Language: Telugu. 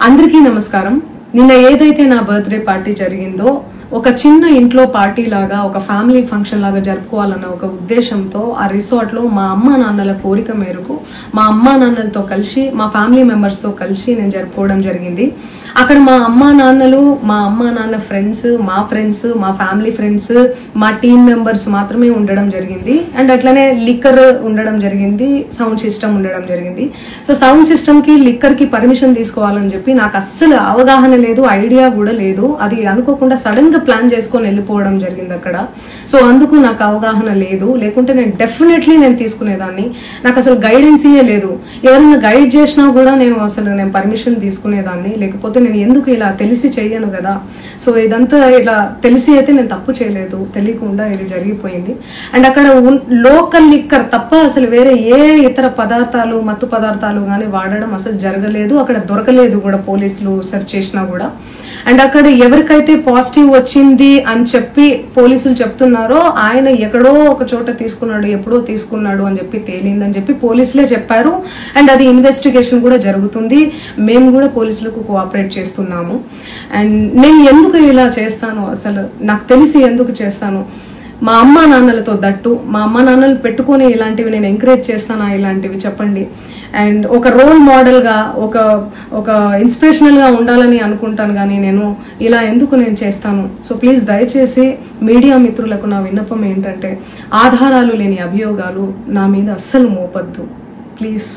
అందరికీ నమస్కారం. నిన్న ఏదైతే నా బర్త్డే పార్టీ జరిగిందో ఒక చిన్న ఇంట్లో పార్టీ లాగా ఒక ఫ్యామిలీ ఫంక్షన్ లాగా జరుపుకోవాలన్న ఒక ఉద్దేశంతో ఆ రిసార్ట్ లో మా అమ్మా నాన్నల కోరిక మేరకు మా అమ్మా నాన్నలతో కలిసి మా ఫ్యామిలీ మెంబర్స్ తో కలిసి నేను జరుపుకోవడం జరిగింది. అక్కడ మా అమ్మా నాన్న ఫ్రెండ్స్, మా ఫ్యామిలీ ఫ్రెండ్స్, మా టీమ్ మెంబర్స్ మాత్రమే ఉండడం జరిగింది. అండ్ అట్లనే లిక్కర్ ఉండడం జరిగింది, సౌండ్ సిస్టమ్ ఉండడం జరిగింది. సో సౌండ్ సిస్టమ్ కి లిక్కర్ కి పర్మిషన్ తీసుకోవాలని చెప్పి నాకు అస్సలు అవగాహన లేదు, ఐడియా కూడా లేదు. అది అనుకోకుండా సడన్ గా ప్లాన్ చేసుకొని వెళ్ళిపోవడం జరిగింది అక్కడ. సో అందుకు నాకు అవగాహన లేదు, లేకుంటే నేను డెఫినెట్లీ నేను తీసుకునేదాన్ని. నాకు అసలు గైడెన్సీయే లేదు. ఎవరైనా గైడ్ చేసినా కూడా నేను పర్మిషన్ తీసుకునేదాన్ని, లేకపోతే నేను ఎందుకు ఇలా తెలిసి చెయ్యను కదా. సో ఇదంతా ఇలా తెలిసి అయితే నేను తప్పు చేయలేదు, తెలియకుండా ఇది జరిగిపోయింది. అండ్ అక్కడ లోకల్ లిక్కర్ తప్ప అసలు వేరే ఏ ఇతర పదార్థాలు, మత్తు పదార్థాలు కానీ వాడడం అసలు జరగలేదు. అక్కడ దొరకలేదు కూడా, పోలీసులు సెర్చ్ చేసినా కూడా. అండ్ అక్కడ ఎవరికైతే పాజిటివ్ వచ్చింది అని చెప్పి పోలీసులు చెప్తున్నారో ఆయన ఎక్కడో ఒక చోట తీసుకున్నాడు, ఎప్పుడో తీసుకున్నాడు అని చెప్పి తేలిందని చెప్పి పోలీసులే చెప్పారు. అండ్ అది ఇన్వెస్టిగేషన్ కూడా జరుగుతుంది. మేము కూడా పోలీసులకు కోఆపరేట్ చేస్తున్నాము. అండ్ నేను ఎందుకు ఇలా చేస్తాను, అసలు నాకు తెలిసి ఎందుకు చేస్తాను, మా అమ్మా నాన్నలతో దట్టు మా అమ్మా నాన్నలు పెట్టుకొని ఇలాంటివి నేను ఎంకరేజ్ చేస్తానా, ఇలాంటివి చెప్పండి. అండ్ ఒక రోల్ మోడల్గా ఒక ఇన్స్పిరేషనల్గా ఉండాలని అనుకుంటాను, కానీ నేను ఇలా ఎందుకు నేను చేస్తాను. సో ప్లీజ్ దయచేసి మీడియా మిత్రులకు నా విన్నపం ఏంటంటే ఆధారాలు లేని అభియోగాలు నా మీద అస్సలు మోపద్దు ప్లీజ్.